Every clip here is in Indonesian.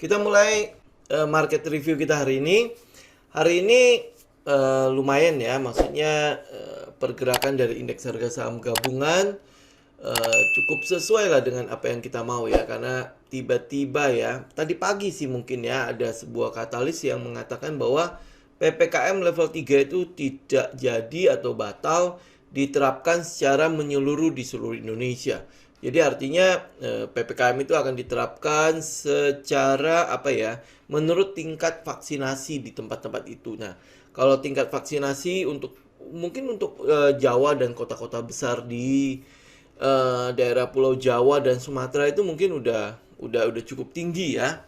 Kita mulai market review kita hari ini. Hari ini lumayan ya, maksudnya pergerakan dari indeks harga saham gabungan cukup sesuai lah dengan apa yang kita mau ya, karena tiba-tiba ya tadi pagi sih mungkin ya ada sebuah katalis yang mengatakan bahwa PPKM level 3 itu tidak jadi atau batal diterapkan secara menyeluruh di seluruh Indonesia. Jadi artinya PPKM itu akan diterapkan secara apa ya, menurut tingkat vaksinasi di tempat-tempat itu. Nah, kalau tingkat vaksinasi untuk mungkin untuk Jawa dan kota-kota besar di daerah Pulau Jawa dan Sumatera itu mungkin udah cukup tinggi ya.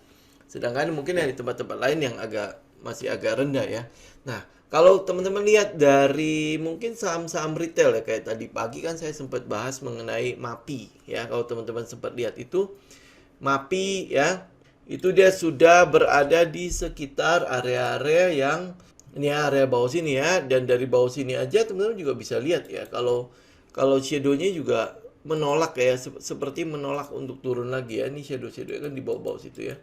Sedangkan mungkin yang di tempat-tempat lain yang masih agak rendah ya. Nah, kalau teman-teman lihat dari mungkin saham-saham retail ya, kayak tadi pagi kan saya sempat bahas mengenai MAPI ya. Kalau teman-teman sempat lihat itu MAPI ya, itu dia sudah berada di sekitar area-area yang ini ya, area bawah sini ya, dan dari bawah sini aja teman-teman juga bisa lihat ya, kalau shadow-nya juga menolak ya, seperti menolak untuk turun lagi ya. Ini shadow-shadow kan di bawah-bawah situ ya.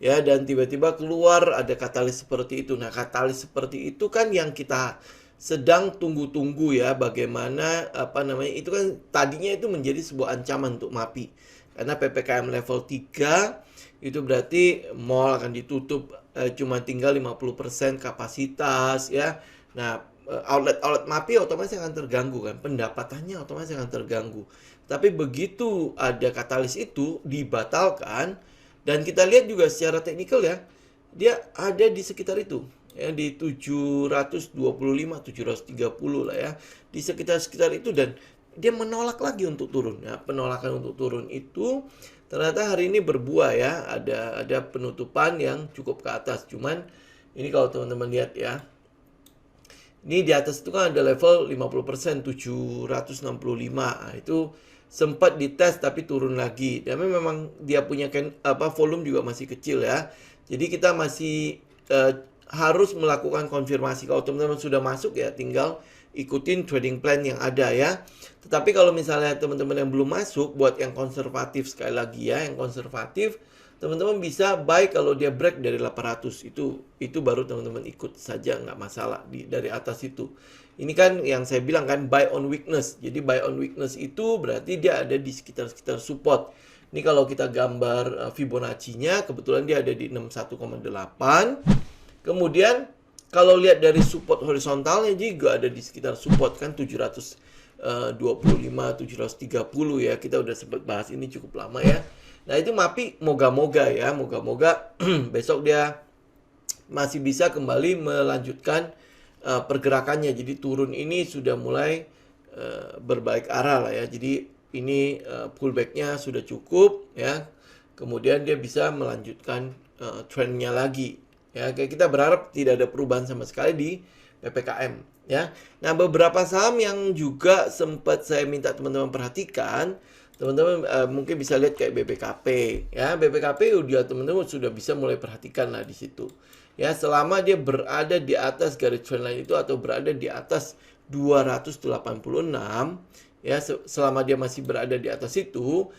Ya, dan tiba-tiba keluar ada katalis seperti itu. Nah, katalis seperti itu kan yang kita sedang tunggu-tunggu ya, bagaimana apa namanya, itu kan tadinya itu menjadi sebuah ancaman untuk MAPI. Karena PPKM level 3 itu berarti mall akan ditutup, cuma tinggal 50% kapasitas ya. Nah, outlet-outlet MAPI otomatis akan terganggu kan, pendapatannya otomatis akan terganggu. Tapi begitu ada katalis itu dibatalkan, dan kita lihat juga secara teknikal ya, dia ada di sekitar itu. Ya, di 725, 730 lah ya. Di sekitar itu, dan dia menolak lagi untuk turun. Ya, penolakan untuk turun itu ternyata hari ini berbuah ya. Ada penutupan yang cukup ke atas. Cuman ini kalau teman-teman lihat ya, ini di atas itu kan ada level 50%, 765. Nah, itu sempat dites tapi turun lagi. Dan memang dia punya volume juga masih kecil ya. Jadi kita masih harus melakukan konfirmasi. Kalau teman-teman sudah masuk ya tinggal ikutin trading plan yang ada ya. Tetapi kalau misalnya teman-teman yang belum masuk, buat yang konservatif, sekali lagi ya, yang konservatif, teman-teman bisa buy kalau dia break dari 800. Itu baru teman-teman ikut saja, nggak masalah dari atas itu. Ini kan yang saya bilang kan, buy on weakness. Jadi buy on weakness itu berarti dia ada di sekitar support. Ini kalau kita gambar Fibonacci-nya, kebetulan dia ada di 61,8. Kemudian kalau lihat dari support horizontalnya juga ada di sekitar support kan, 725, 730 ya. Kita udah sempat bahas ini cukup lama ya. Nah, itu MAPI moga-moga ya, moga-moga besok dia masih bisa kembali melanjutkan pergerakannya. Jadi turun ini sudah mulai berbalik arah lah ya. Jadi ini pullbacknya sudah cukup ya. Kemudian dia bisa melanjutkan trendnya lagi. Ya, kayak kita berharap tidak ada perubahan sama sekali di PPKM ya. Nah, beberapa saham yang juga sempat saya minta teman-teman perhatikan, teman-teman mungkin bisa lihat kayak BBKP ya. BBKP udah teman-teman sudah bisa mulai perhatikan lah di situ. Ya, selama dia berada di atas garis trendline itu atau berada di atas 286 ya, selama dia masih berada di atas itu,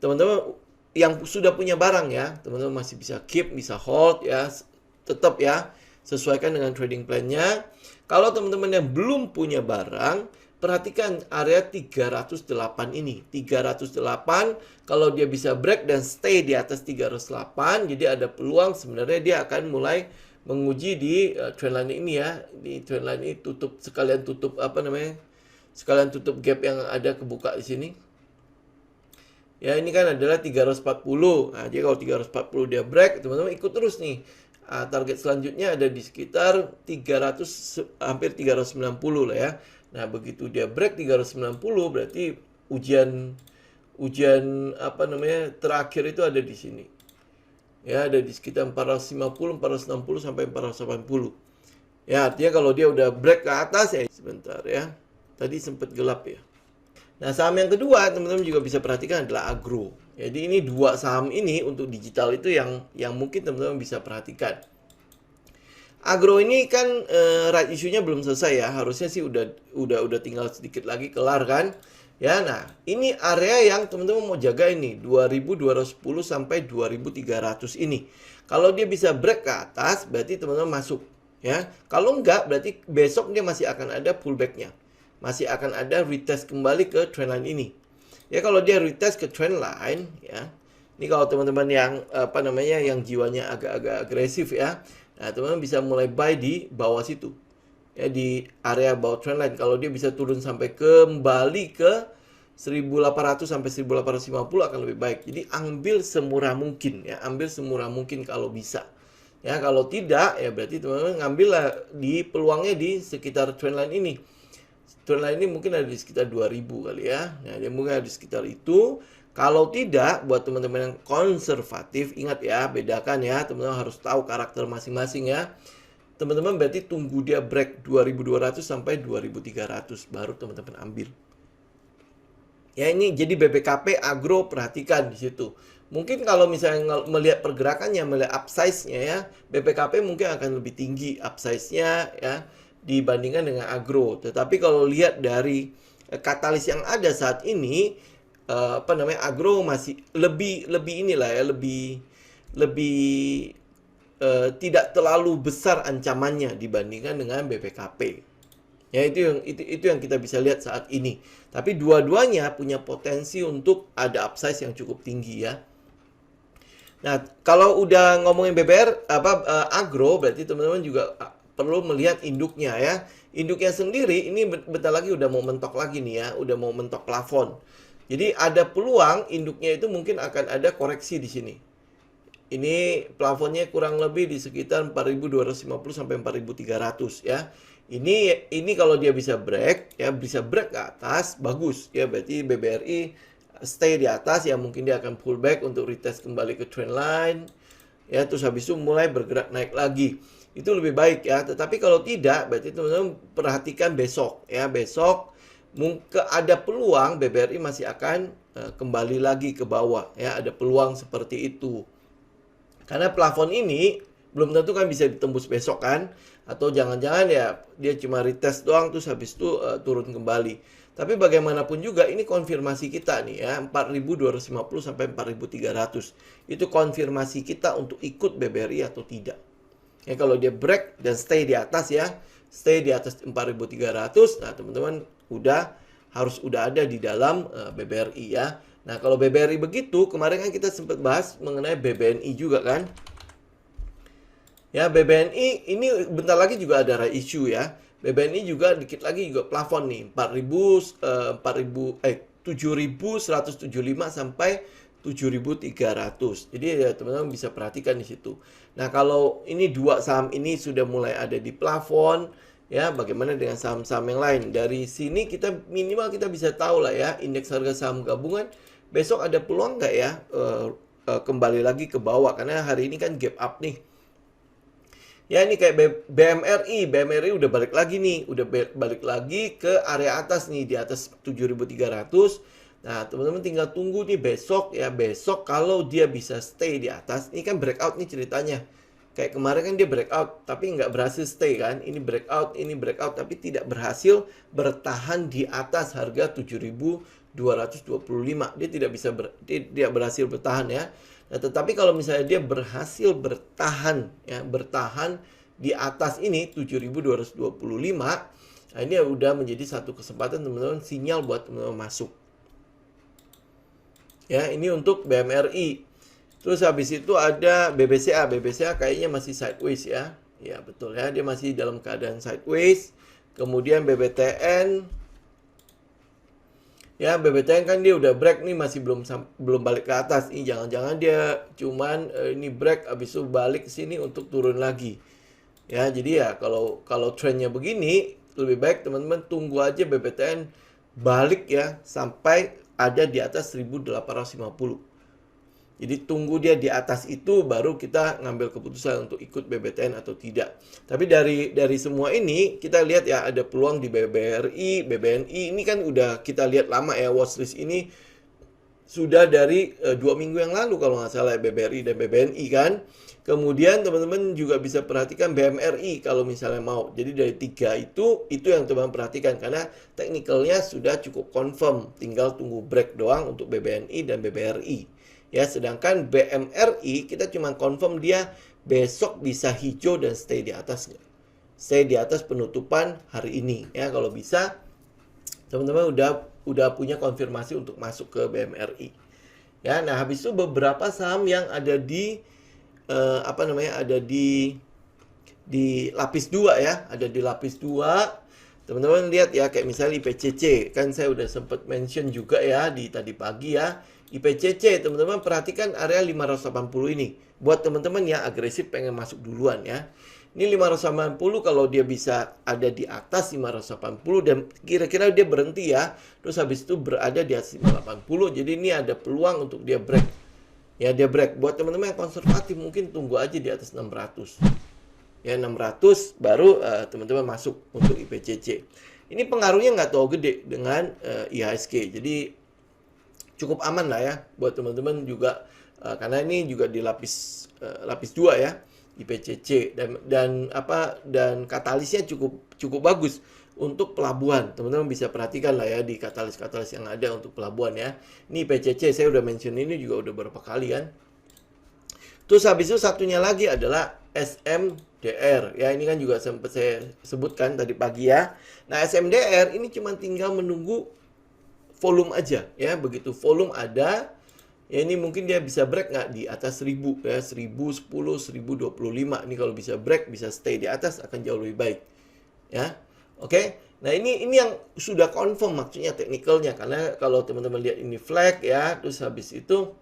teman-teman yang sudah punya barang ya, teman-teman masih bisa keep, bisa hold ya. Tetap ya, sesuaikan dengan trading plan-nya. Kalau teman-teman yang belum punya barang, perhatikan area 308 ini. 308, kalau dia bisa break dan stay di atas 308, jadi ada peluang sebenarnya dia akan mulai menguji di trendline ini ya. Di trendline ini sekalian tutup gap yang ada kebuka di sini. Ya, ini kan adalah 340. Nah, jadi kalau 340 dia break, teman-teman ikut terus nih. Target selanjutnya ada di sekitar 300, hampir 390 lah ya. Nah, begitu dia break 390 berarti ujian terakhir itu ada di sini. Ya, ada di sekitar 450, 460 sampai 480. Ya, artinya kalau dia udah break ke atas ya, sebentar ya. Tadi sempat gelap ya. Nah, saham yang kedua teman-teman juga bisa perhatikan adalah agro. Jadi ini dua saham ini untuk digital itu yang mungkin teman-teman bisa perhatikan. Agro ini kan right issue-nya belum selesai ya. Harusnya sih udah tinggal sedikit lagi kelar kan. Ya, nah ini area yang teman-teman mau jaga ini 2210 sampai 2300 ini. Kalau dia bisa break ke atas, berarti teman-teman masuk. Ya, kalau enggak, berarti besok dia masih akan ada pullbacknya, masih akan ada retest kembali ke trendline ini. Ya, kalau dia retest ke trendline, ya, ini kalau teman-teman yang apa namanya, yang jiwanya agak-agak agresif ya, nah teman-teman bisa mulai buy di bawah situ. Ya, di area bawah trendline. Kalau dia bisa turun sampai kembali ke 1800 sampai 1850 akan lebih baik. Jadi ambil semurah mungkin ya, ambil semurah mungkin kalau bisa. Ya, kalau tidak ya berarti teman-teman ngambillah di peluangnya di sekitar trendline ini. Trendline ini mungkin ada di sekitar 2000 kali ya. Nah, dia mungkin ada di sekitar itu. Kalau tidak, buat teman-teman yang konservatif, ingat ya, bedakan ya, teman-teman harus tahu karakter masing-masing ya. Teman-teman berarti tunggu dia break 2200 sampai 2300 baru teman-teman ambil. Ya, ini jadi BBKP Agro, perhatikan di situ. Mungkin kalau misalnya melihat pergerakannya, melihat upsize-nya ya, BBKP mungkin akan lebih tinggi upsize-nya ya dibandingkan dengan Agro. Tetapi kalau lihat dari katalis yang ada saat ini, apa namanya, Agro masih lebih inilah ya, lebih tidak terlalu besar ancamannya dibandingkan dengan BPKP. Ya, itu yang kita bisa lihat saat ini. Tapi dua-duanya punya potensi untuk ada upsize yang cukup tinggi ya. Nah, kalau udah ngomongin BBR agro, berarti teman-teman juga perlu melihat induknya ya. Induknya sendiri ini bentar lagi udah mau mentok lagi nih ya, udah mau mentok plafon. Jadi ada peluang induknya itu mungkin akan ada koreksi di sini. Ini plafonnya kurang lebih di sekitar 4250 sampai 4300 ya. Ini kalau dia bisa break ya, bisa break ke atas, bagus ya, berarti BBRI stay di atas ya, mungkin dia akan pullback untuk retest kembali ke trendline ya, terus habis itu mulai bergerak naik lagi. Itu lebih baik ya. Tetapi kalau tidak, berarti teman-teman perhatikan besok ya, besok mungkin ada peluang BBRI masih akan kembali lagi ke bawah ya, ada peluang seperti itu. Karena plafon ini belum tentu kan bisa ditembus besok kan, atau jangan-jangan ya dia cuma retest doang terus habis itu turun kembali. Tapi bagaimanapun juga ini konfirmasi kita nih ya, 4250 sampai 4300. Itu konfirmasi kita untuk ikut BBRI atau tidak. Ya, kalau dia break dan stay di atas ya, stay di atas 4300, nah teman-teman harus udah ada di dalam BBRI ya. Nah, kalau BBRI begitu, kemarin kan kita sempat bahas mengenai BBNI juga kan. Ya, BBNI ini bentar lagi juga ada issue ya. BBNI juga dikit lagi juga plafon nih, 7.175 sampai 7.300. Jadi ya teman-teman bisa perhatikan di situ. Nah, kalau ini dua saham ini sudah mulai ada di plafon, ya bagaimana dengan saham-saham yang lain? Dari sini kita minimal kita bisa tahu lah ya, indeks harga saham gabungan besok ada peluang nggak ya kembali lagi ke bawah, karena hari ini kan gap up nih. Ya, ini kayak BMRI udah balik lagi nih, udah balik lagi ke area atas nih, di atas 7.300. Nah, teman-teman tinggal tunggu nih besok ya, besok kalau dia bisa stay di atas, ini kan breakout nih ceritanya. Kayak kemarin kan dia breakout, tapi nggak berhasil stay kan. Ini breakout, tapi tidak berhasil bertahan di atas harga 7.225. Dia tidak berhasil bertahan ya. Nah, tetapi kalau misalnya dia berhasil bertahan ya, bertahan di atas ini 7.225, nah ini udah menjadi satu kesempatan teman-teman, sinyal buat teman-teman masuk. Ya, ini untuk BMRI. Terus habis itu ada BBCA. BBCA kayaknya masih sideways ya. Ya, betul ya, dia masih dalam keadaan sideways. Kemudian BBTN. Ya, BBTN kan dia udah break nih, masih belum balik ke atas. Ini jangan-jangan dia cuman ini break habis itu balik ke sini untuk turun lagi. Ya, jadi ya kalau trennya begini, lebih baik teman-teman tunggu aja BBTN balik ya sampai ada di atas 1850. Jadi tunggu dia di atas itu baru kita ngambil keputusan untuk ikut BBTN atau tidak. Tapi dari semua ini kita lihat ya, ada peluang di BBRI, BBNI. Ini kan udah kita lihat lama ya, watchlist ini sudah dari 2 minggu yang lalu kalau nggak salah, BBRI dan BBNI kan. Kemudian teman-teman juga bisa perhatikan BMRI kalau misalnya mau. Jadi dari 3 itu yang teman-teman perhatikan karena teknikalnya sudah cukup confirm, tinggal tunggu break doang untuk BBNI dan BBRI. Ya, sedangkan BMRI kita cuma confirm dia besok bisa hijau dan stay di atas, stay di atas penutupan hari ini ya. Kalau bisa teman-teman udah punya konfirmasi untuk masuk ke BMRI. Ya, nah habis itu beberapa saham yang ada di ada di lapis 2 ya, ada di lapis 2. Teman-teman lihat ya, kayak misalnya IPCC, kan saya udah sempat mention juga ya di tadi pagi ya. IPCC teman-teman perhatikan area 580 ini. Buat teman-teman yang agresif pengen masuk duluan ya. Ini 580 kalau dia bisa ada di atas 580 dan kira-kira dia berhenti ya. Terus habis itu berada di atas 580. Jadi ini ada peluang untuk dia break. Ya, dia break. Buat teman-teman yang konservatif mungkin tunggu aja di atas 600. Ya, 600 baru teman-teman masuk untuk IPCC. Ini pengaruhnya nggak terlalu gede dengan IHSG. Jadi cukup aman lah ya buat teman-teman juga karena ini juga di lapis 2 ya, IPCC dan katalisnya cukup bagus untuk pelabuhan. Teman-teman bisa perhatikan lah ya di katalis-katalis yang ada untuk pelabuhan ya. Ini IPCC saya udah mention ini juga udah berapa kali kan. Terus habis itu satunya lagi adalah SMDR. Ya, ini kan juga sempat saya sebutkan tadi pagi ya. Nah, SMDR ini cuma tinggal menunggu volume aja ya. Begitu volume ada, ya ini mungkin dia bisa break nggak di atas 1000 ya, 1010, 1025. Ini kalau bisa break, bisa stay di atas akan jauh lebih baik. Ya. Oke. Nah, ini yang sudah confirm maksudnya teknikalnya, karena kalau teman-teman lihat ini flag ya, terus habis itu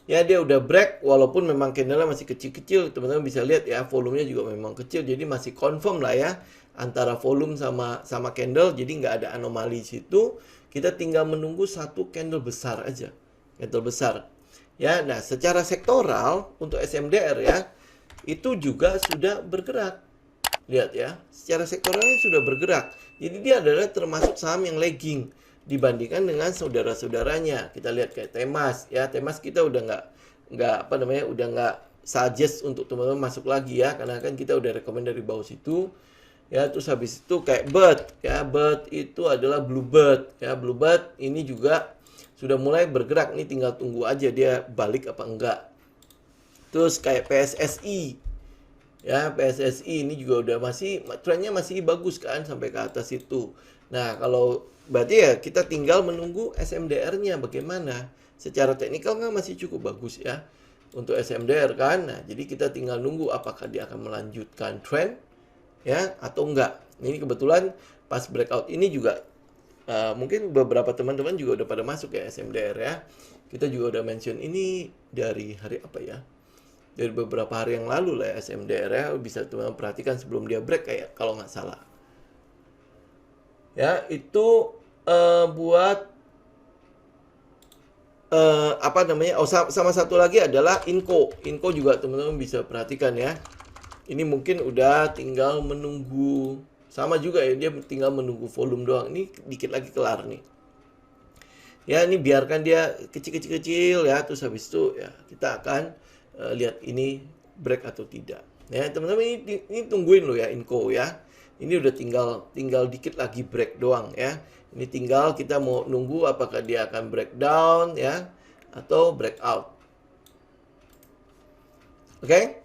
ya dia udah break walaupun memang candlenya masih kecil-kecil, teman-teman bisa lihat ya volumenya juga memang kecil, jadi masih confirm lah ya antara volume sama candle, jadi nggak ada anomali di situ. Kita tinggal menunggu satu candle besar aja, candle besar ya. Nah, secara sektoral untuk SMDR ya itu juga sudah bergerak, lihat ya, secara sektoralnya sudah bergerak, jadi dia adalah termasuk saham yang lagging dibandingkan dengan saudara-saudaranya. Kita lihat kayak Temas ya, Temas kita udah udah nggak suggest untuk teman-teman masuk lagi ya, karena kan kita udah rekomend dari bawah situ ya. Terus habis itu kayak Bird ya, Bird itu adalah Bluebird ya, Bluebird ini juga sudah mulai bergerak, ini tinggal tunggu aja dia balik apa enggak. Terus kayak PSSI ya, PSSI ini juga udah trennya masih bagus kan sampai ke atas itu. Nah, kalau berarti ya kita tinggal menunggu SMDR-nya bagaimana. Secara teknikal kan masih cukup bagus ya untuk SMDR kan. Nah, jadi kita tinggal nunggu apakah dia akan melanjutkan trend ya atau enggak. Ini kebetulan pas breakout ini juga mungkin beberapa teman-teman juga udah pada masuk ya SMDR ya. Kita juga udah mention ini dari hari apa ya? Dari beberapa hari yang lalu lah ya, SMDR ya, bisa teman-teman perhatikan sebelum dia break kayak kalau nggak salah. Ya, itu buat sama satu lagi adalah Inco. Inco juga teman-teman bisa perhatikan ya. Ini mungkin udah tinggal menunggu, sama juga ya, dia tinggal menunggu volume doang. Ini dikit lagi kelar nih. Ya, ini biarkan dia kecil-kecil ya, terus habis itu ya kita akan lihat ini break atau tidak. Ya, teman-teman ini tungguin lo ya Inco ya. Ini udah tinggal dikit lagi break doang ya. Ini tinggal kita mau nunggu apakah dia akan breakdown ya atau breakout. Oke?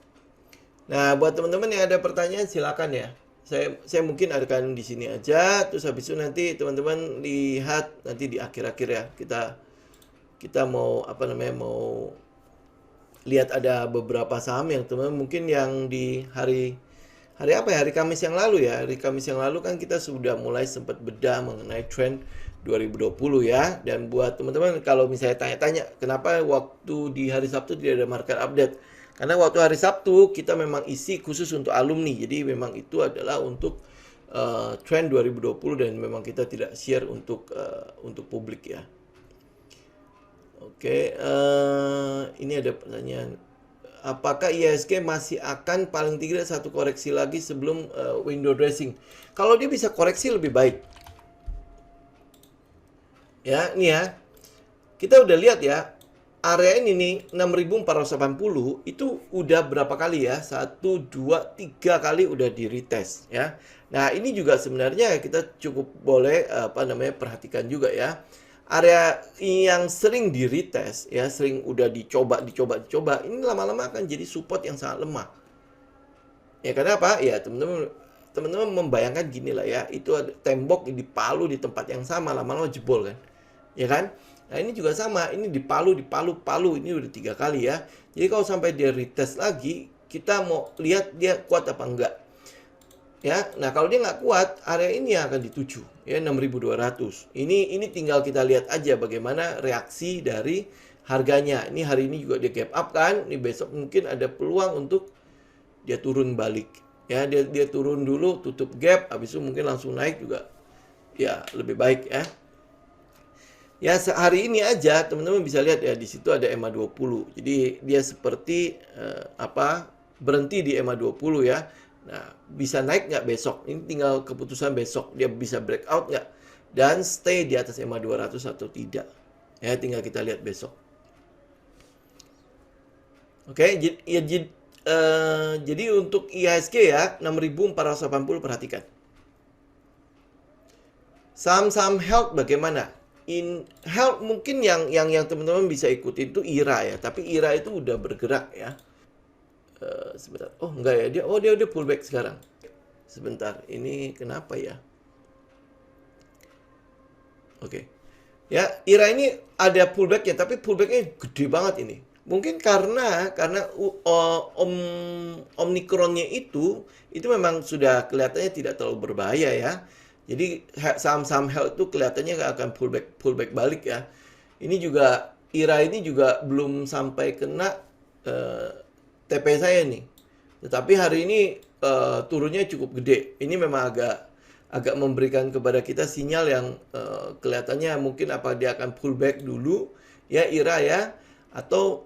Nah, buat teman-teman yang ada pertanyaan silakan ya. Saya mungkin akan di sini aja, terus habis itu nanti teman-teman lihat nanti di akhir-akhir ya. Kita mau mau lihat ada beberapa saham yang teman-teman mungkin yang di hari Kamis yang lalu ya. Hari Kamis yang lalu kan kita sudah mulai sempat bedah mengenai trend 2020 ya. Dan buat teman-teman kalau misalnya tanya-tanya kenapa waktu di hari Sabtu tidak ada market update, karena waktu hari Sabtu kita memang isi khusus untuk alumni, jadi memang itu adalah untuk trend 2020 dan memang kita tidak share untuk publik ya. Oke, ini ada pertanyaan. Apakah IHSG masih akan paling tidak satu koreksi lagi sebelum window dressing? Kalau dia bisa koreksi lebih baik. Ya, ini ya. kita udah lihat ya, area ini nih 6.480 itu udah berapa kali ya? 1, 2, 3 kali udah di retest ya. Nah, ini juga sebenarnya kita cukup boleh perhatikan juga ya. Area yang sering di retest ya, sering udah dicoba, ini lama-lama akan jadi support yang sangat lemah. Ya karena apa? Ya teman-teman membayangkan gini lah ya, itu ada tembok dipalu di tempat yang sama, lama-lama jebol kan. Ya kan? Nah ini juga sama, ini dipalu, ini udah 3 kali ya. Jadi kalau sampai dia retest lagi, kita mau lihat dia kuat apa enggak. Ya, nah kalau dia nggak kuat, area ini yang akan dituju, ya 6.200. Ini tinggal kita lihat aja bagaimana reaksi dari harganya. Ini hari ini juga dia gap up kan, ini besok mungkin ada peluang untuk dia turun balik. Ya, dia turun dulu, tutup gap, habis itu mungkin langsung naik juga. Ya, lebih baik ya. Ya, hari ini aja teman-teman bisa lihat ya, di situ ada EMA 20. Jadi dia seperti berhenti di EMA 20 ya. Nah, bisa naik nggak besok? Ini tinggal keputusan besok. Dia bisa breakout nggak? Dan stay di atas EMA 200 atau tidak. Ya, tinggal kita lihat besok. Oke, jadi untuk IHSG ya, 6.480 perhatikan. Saham-saham health bagaimana? Health mungkin yang teman-teman bisa ikutin itu IRA ya, tapi IRA itu udah bergerak ya. Sebentar. Oh, enggak ya. Dia udah pullback sekarang. Sebentar. Ini kenapa ya? Oke. Ya, IRA ini ada pullbacknya, tapi pullbacknya gede banget ini. Mungkin karena Omicronnya itu memang sudah kelihatannya tidak terlalu berbahaya ya. Jadi saham-saham health itu kelihatannya nggak akan pullback balik ya. Ini juga IRA ini juga belum sampai kena TP saya nih. Tetapi hari ini turunnya cukup gede. Ini memang agak memberikan kepada kita sinyal yang kelihatannya mungkin apa dia akan pullback dulu ya IRA ya, atau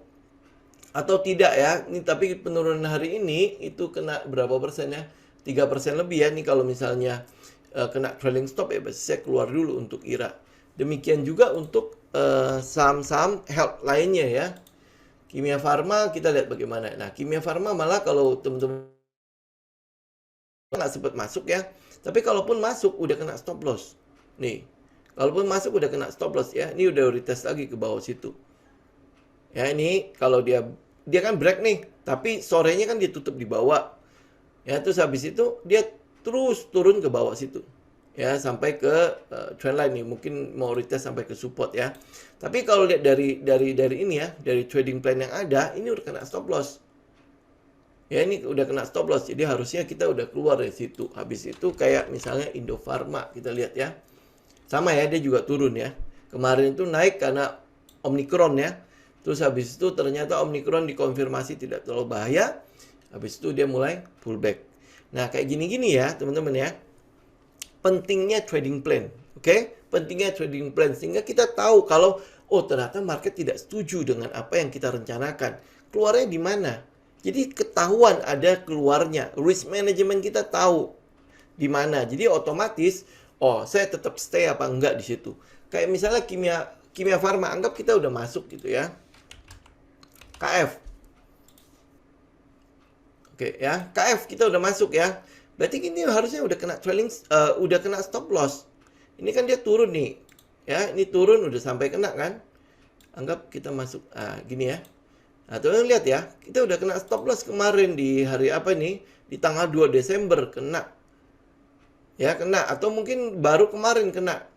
tidak ya. Ini tapi penurunan hari ini itu kena berapa persen ya? 3% lebih ya. Ini kalau misalnya kena trailing stop ya saya keluar dulu untuk IRA. Demikian juga untuk saham-saham health lainnya ya. Kimia Farma kita lihat bagaimana. Nah, Kimia Farma malah kalau teman-teman nggak sempat masuk ya. Tapi kalaupun masuk udah kena stop loss. Nih, kalaupun masuk udah kena stop loss ya. Ini udah retest lagi ke bawah situ. Ya ini kalau dia kan break nih, tapi sorenya kan dia tutup di bawah. Ya terus habis itu dia terus turun ke bawah situ. Ya sampai ke trendline nih, mungkin mau retest sampai ke support ya. Tapi kalau lihat dari ini ya, dari trading plan yang ada, ini udah kena stop loss. Ya ini udah kena stop loss, jadi harusnya kita udah keluar dari situ. Habis itu kayak misalnya Indofarma, kita lihat ya. Sama ya, dia juga turun ya. Kemarin itu naik karena Omicron ya. Terus habis itu ternyata Omicron dikonfirmasi tidak terlalu bahaya. Habis itu dia mulai pullback. Nah kayak gini-gini ya teman-teman ya. Pentingnya trading plan, oke? Pentingnya trading plan sehingga kita tahu kalau ternyata market tidak setuju dengan apa yang kita rencanakan. Keluarnya di mana? Jadi ketahuan ada keluarnya. Risk management kita tahu di mana. Jadi otomatis saya tetap stay apa enggak di situ. Kayak misalnya Kimia Farma, anggap kita udah masuk gitu ya. KF. Oke ya, KF kita udah masuk ya. Berarti ini harusnya udah kena udah kena stop loss. Ini kan dia turun nih. Ya, ini turun udah sampai kena kan? Anggap kita masuk gini ya. Nah, teman-teman lihat ya, kita udah kena stop loss kemarin di hari apa nih? Di tanggal 2 Desember kena. Ya, kena atau mungkin baru kemarin kena.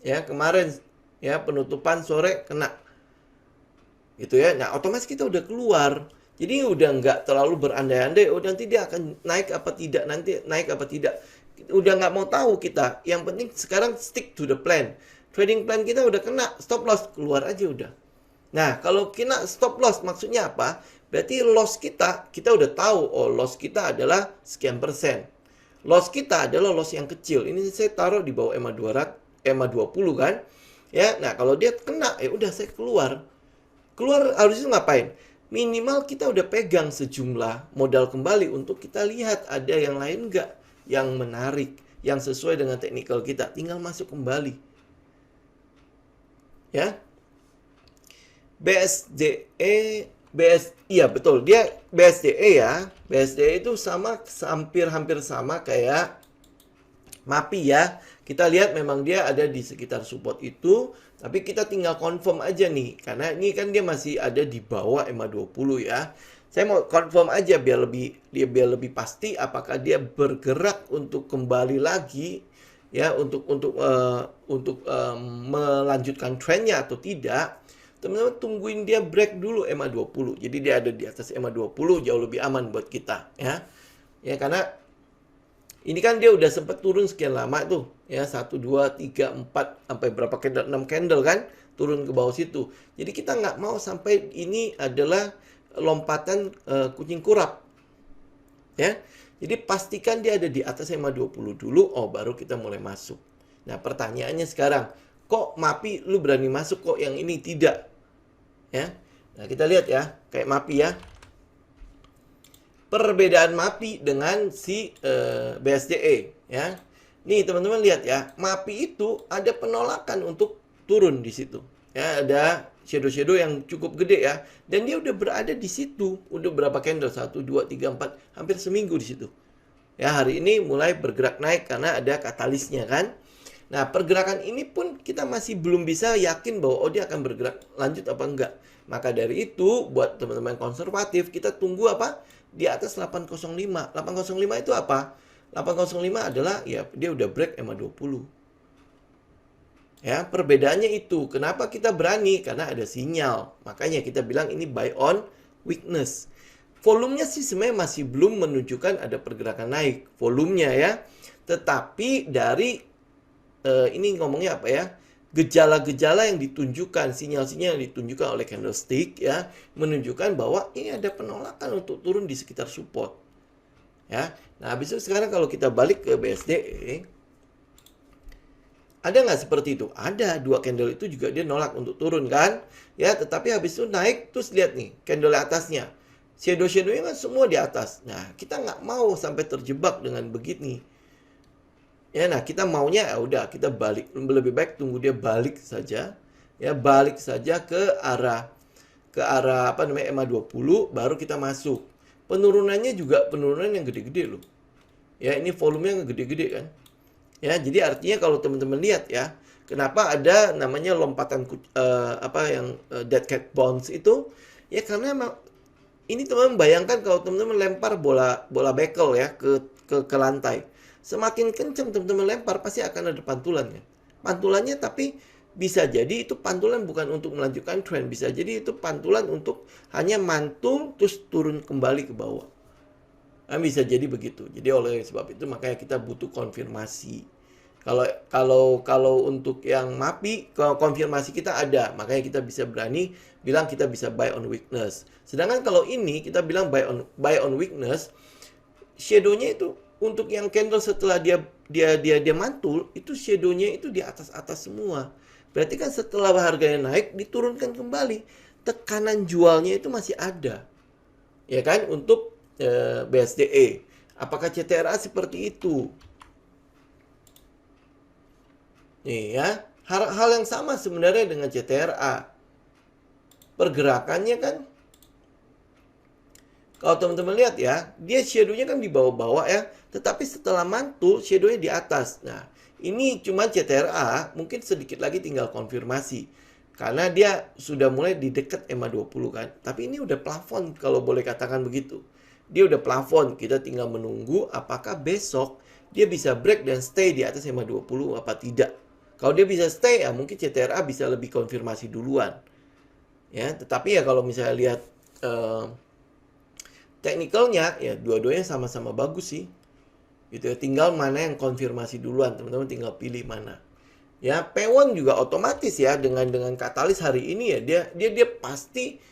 Ya, kemarin ya penutupan sore kena. Gitu ya. Nah, otomatis kita udah keluar. Jadi udah nggak terlalu berandai-andai, nanti dia akan naik apa tidak, nanti naik apa tidak. Udah nggak mau tahu kita. Yang penting sekarang stick to the plan. Trading plan kita udah kena stop loss, keluar aja udah. Nah, kalau kena stop loss maksudnya apa? Berarti loss kita udah tahu, loss kita adalah sekian persen. Loss kita adalah loss yang kecil. Ini saya taruh di bawah EMA 200, EMA 20 kan. Ya, nah kalau dia kena, ya udah saya keluar. Keluar harusnya ngapain? Minimal kita udah pegang sejumlah modal kembali untuk kita lihat ada yang lain nggak yang menarik, yang sesuai dengan teknikal kita. Tinggal masuk kembali. Ya. BSDE, iya betul, dia BSDE ya. BSDE itu sama, hampir sama kayak MAPI ya. Kita lihat memang dia ada di sekitar support itu, tapi kita tinggal confirm aja nih, karena ini kan dia masih ada di bawah EMA 20 ya. Saya mau confirm aja biar lebih pasti apakah dia bergerak untuk kembali lagi ya, untuk melanjutkan trennya atau tidak. Teman-teman tungguin dia break dulu EMA 20. Jadi dia ada di atas EMA 20 jauh lebih aman buat kita ya. Ya karena ini kan dia udah sempat turun sekian lama tuh ya, 1 2 3 4 sampai berapa candle, 6 candle kan turun ke bawah situ. Jadi kita nggak mau sampai ini adalah lompatan kucing kurap. Ya. Jadi pastikan dia ada di atas EMA 20 dulu, baru kita mulai masuk. Nah, pertanyaannya sekarang, kok MAPI lu berani masuk, kok yang ini tidak? Ya. Nah, kita lihat ya, kayak MAPI ya. Perbedaan MAPI dengan si BSDE ya. Nih, teman-teman lihat ya, MAPI itu ada penolakan untuk turun di situ. Ya, ada shadow yang cukup gede ya. Dan dia udah berada di situ. Udah berapa candle? 1, 2, 3, 4. Hampir seminggu di situ. Ya, hari ini mulai bergerak naik karena ada katalisnya kan. Nah, pergerakan ini pun kita masih belum bisa yakin bahwa dia akan bergerak lanjut apa enggak. Maka dari itu, buat teman-teman konservatif, kita tunggu apa? Di atas 805. 805 itu apa? 805 adalah ya dia udah break EMA 20. Ya, perbedaannya itu. Kenapa kita berani? Karena ada sinyal. Makanya kita bilang ini buy on weakness. Volumenya sih sebenarnya masih belum menunjukkan ada pergerakan naik. Volumenya ya. Tetapi dari ini ngomongnya apa ya? Gejala-gejala yang ditunjukkan, sinyal-sinyal yang ditunjukkan oleh candlestick ya, menunjukkan bahwa ini ada penolakan untuk turun di sekitar support. Ya. Nah, habis itu sekarang kalau kita balik ke BSDE, ada nggak seperti itu? Ada, 2 candle itu juga dia nolak untuk turun kan? Ya, tetapi habis itu naik, terus lihat nih, candle atasnya. Shadow-shadownya kan semua di atas. Nah, kita nggak mau sampai terjebak dengan begini. Ya, nah kita maunya ya udah kita balik, lebih baik tunggu dia balik saja. Ya, balik saja ke arah apa namanya EMA 20 baru kita masuk. Penurunannya juga penurunan yang gede-gede loh. Ya, ini volumenya gede-gede kan. Ya, jadi artinya kalau teman-teman lihat ya, kenapa ada namanya lompatan dead cat bounce itu? Ya karena emang ini teman-teman bayangkan kalau teman-teman lempar bola bekel ya ke lantai. Semakin kencang teman-teman lempar pasti akan ada pantulannya. Pantulannya tapi bisa jadi itu pantulan bukan untuk melanjutkan tren, bisa jadi itu pantulan untuk hanya mantul terus turun kembali ke bawah. Nah, bisa jadi begitu. Jadi oleh sebab itu makanya kita butuh konfirmasi. Kalau untuk yang MAPI, konfirmasi kita ada, makanya kita bisa berani bilang kita bisa buy on weakness. Sedangkan kalau ini kita bilang buy on weakness, shadow-nya itu untuk yang candle setelah dia mantul, itu shadow-nya itu di atas semua. Berarti kan setelah harganya naik diturunkan kembali, tekanan jualnya itu masih ada. Ya kan untuk BSDE. Apakah CTRA seperti itu? Nih ya, hal yang sama sebenarnya dengan CTRA. Pergerakannya kan kalau teman-teman lihat ya, dia shadow-nya kan di bawah-bawah ya, tetapi setelah mantul shadow-nya di atas. Nah, ini cuma CTRA, mungkin sedikit lagi tinggal konfirmasi. Karena dia sudah mulai di dekat EMA 20 kan. Tapi ini udah plafon kalau boleh katakan begitu. Dia udah plafon, kita tinggal menunggu apakah besok dia bisa break dan stay di atas EMA 20 apa tidak. Kalau dia bisa stay ya mungkin CTRA bisa lebih konfirmasi duluan. Ya, tetapi ya kalau misalnya lihat teknikalnya ya dua-duanya sama-sama bagus sih. Gitu ya, tinggal mana yang konfirmasi duluan, teman-teman tinggal pilih mana. Ya, P1 juga otomatis ya dengan katalis hari ini ya dia pasti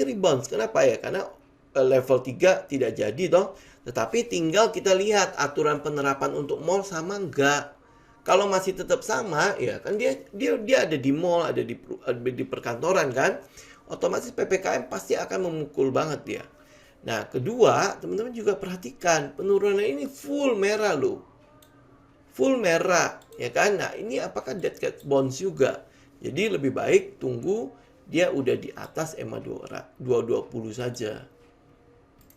rebound. Kenapa ya? Karena level 3 tidak jadi toh. Tetapi tinggal kita lihat aturan penerapan untuk mall sama enggak. Kalau masih tetap sama ya kan dia ada di mall, ada di perkantoran kan. Otomatis PPKM pasti akan memukul banget dia. Nah, kedua, teman-teman juga perhatikan, penurunan ini full merah loh. Full merah, ya kan? Nah, ini apakah dead cat bounce juga? Jadi lebih baik tunggu dia udah di atas EMA 220 saja.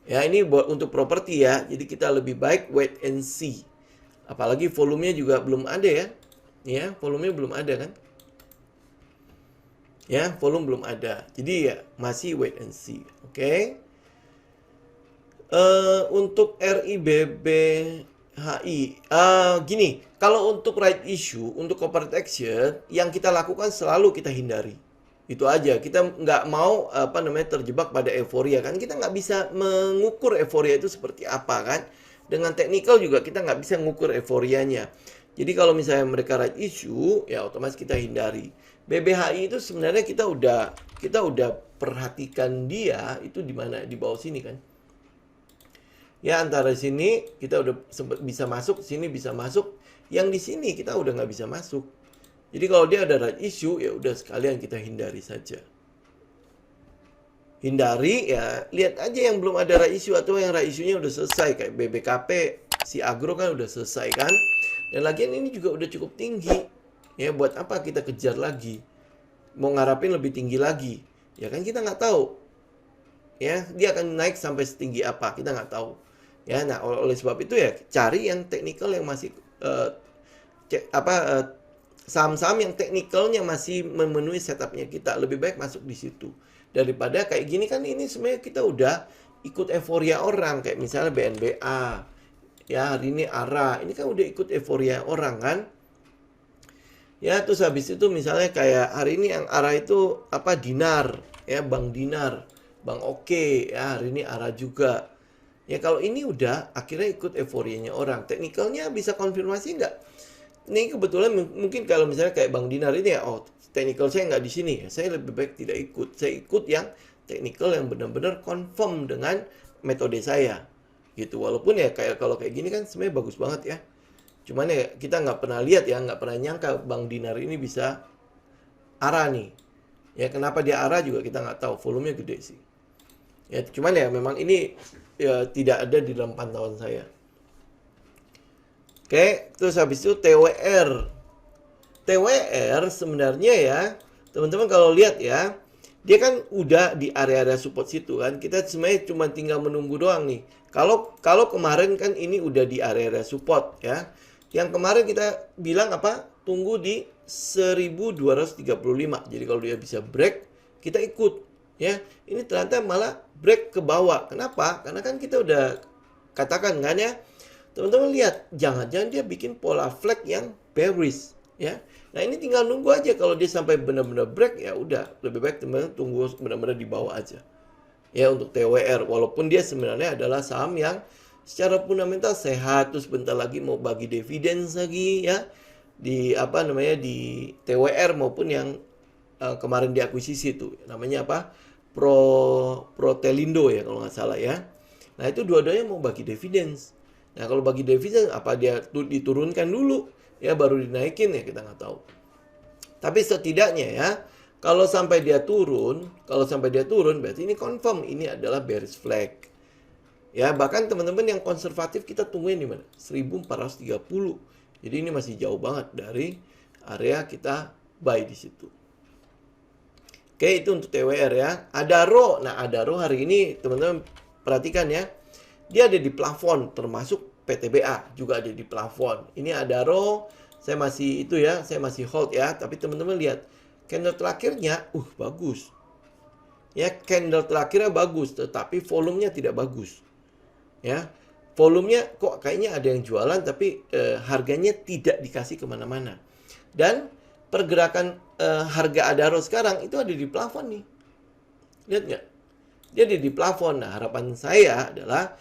Ya, ini buat untuk properti ya. Jadi kita lebih baik wait and see. Apalagi volumenya juga belum ada ya. Ya, volumenya belum ada kan? Ya, volume belum ada. Jadi ya masih wait and see. Oke. Untuk RIBBHI, gini, kalau untuk right issue, untuk corporate action, yang kita lakukan selalu kita hindari. Itu aja, kita nggak mau terjebak pada euforia kan. Kita nggak bisa mengukur euforia itu seperti apa kan. Dengan technical juga kita nggak bisa mengukur euforianya. Jadi kalau misalnya mereka right issue, ya otomatis kita hindari. BBHI itu sebenarnya kita udah perhatikan dia itu di mana, di bawah sini kan. Ya antara sini kita udah bisa masuk, sini bisa masuk. Yang di sini kita udah nggak bisa masuk. Jadi kalau dia ada right issue, ya udah sekalian kita hindari saja. Hindari ya, lihat aja yang belum ada right issue atau yang right issue-nya udah selesai. Kayak BBKP, si Agro kan udah selesai kan. Dan lagian ini juga udah cukup tinggi. Ya buat apa kita kejar lagi? Mau ngarapin lebih tinggi lagi. Ya kan kita nggak tahu. Ya, dia akan naik sampai setinggi apa, kita nggak tahu. Ya, nah oleh sebab itu ya cari yang teknikal yang masih saham-saham yang teknikalnya masih memenuhi setupnya kita, lebih baik masuk di situ daripada kayak gini kan. Ini sebenarnya kita udah ikut euforia orang, kayak misalnya BNBA ya, hari ini ARA, ini kan udah ikut euforia orang kan ya. Terus habis itu misalnya kayak hari ini yang ARA itu Dinar ya, Bank Dinar, Bank Oke ya, hari ini ARA juga. Ya kalau ini udah akhirnya ikut euforianya orang. Teknikalnya bisa konfirmasi nggak? Ini kebetulan mungkin kalau misalnya kayak Bang Dinar ini ya, teknikal saya nggak di sini ya, saya lebih baik tidak ikut. Saya ikut yang teknikal yang benar-benar confirm dengan metode saya. Gitu. Walaupun ya kalau kayak gini kan sebenarnya bagus banget ya. Cuman ya kita nggak pernah lihat ya, nggak pernah nyangka Bang Dinar ini bisa ARA nih. Ya kenapa dia ARA juga kita nggak tahu, volumenya gede sih. Ya cuman ya memang ini ya tidak ada di dalam pantauan saya. Oke, terus habis itu TWR. TWR sebenarnya ya, teman-teman kalau lihat ya, dia kan udah di area-area support situ kan. Kita sebenarnya cuma tinggal menunggu doang nih. Kalau kemarin kan ini udah di area-area support ya. Yang kemarin kita bilang apa? Tunggu di 1235. Jadi kalau dia bisa break, kita ikut. Ya, ini ternyata malah break ke bawah. Kenapa? Karena kan kita udah katakan kan ya, teman-teman lihat, jangan-jangan dia bikin pola flag yang bearish, ya. Nah ini tinggal nunggu aja, kalau dia sampai benar-benar break, ya udah, lebih baik teman-teman tunggu benar-benar di bawah aja. Ya untuk TWR, walaupun dia sebenarnya adalah saham yang secara fundamental sehat, terus bentar lagi mau bagi dividen lagi, ya. Di di TWR maupun yang kemarin diakuisisi itu, namanya apa? Protelindo ya kalau nggak salah ya. Nah itu dua-duanya mau bagi dividen. Nah kalau bagi dividen apa dia diturunkan dulu ya baru dinaikin ya, kita nggak tahu. Tapi setidaknya ya kalau sampai dia turun berarti ini confirm ini adalah bearish flag. Ya bahkan teman-teman yang konservatif kita tungguin di mana? 1430. Jadi ini masih jauh banget dari area kita buy di situ. Oke, itu untuk TWR ya. Adaro. Nah, Adaro hari ini teman-teman perhatikan ya. Dia ada di plafon, termasuk PTBA juga ada di plafon. Ini Adaro, saya masih hold ya. Tapi teman-teman lihat, candle terakhirnya bagus. Ya, candle terakhirnya bagus, tetapi volumenya tidak bagus. Ya. Volumenya kok kayaknya ada yang jualan, tapi harganya tidak dikasih kemana-mana. Dan pergerakan harga Adaro sekarang itu ada di plafon nih. Lihat nggak? Dia ada di plafon. Nah, harapan saya adalah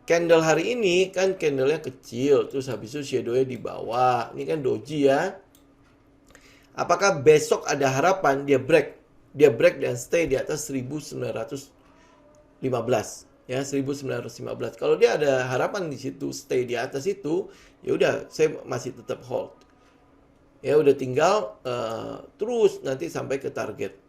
candle hari ini kan candlenya kecil, terus habis itu shadow-nya di bawah. Ini kan doji ya. Apakah besok ada harapan dia break? Dia break dan stay di atas 1915. Ya, 1915. Kalau dia ada harapan di situ, stay di atas itu, ya udah saya masih tetap hold. Ya udah tinggal terus nanti sampai ke target.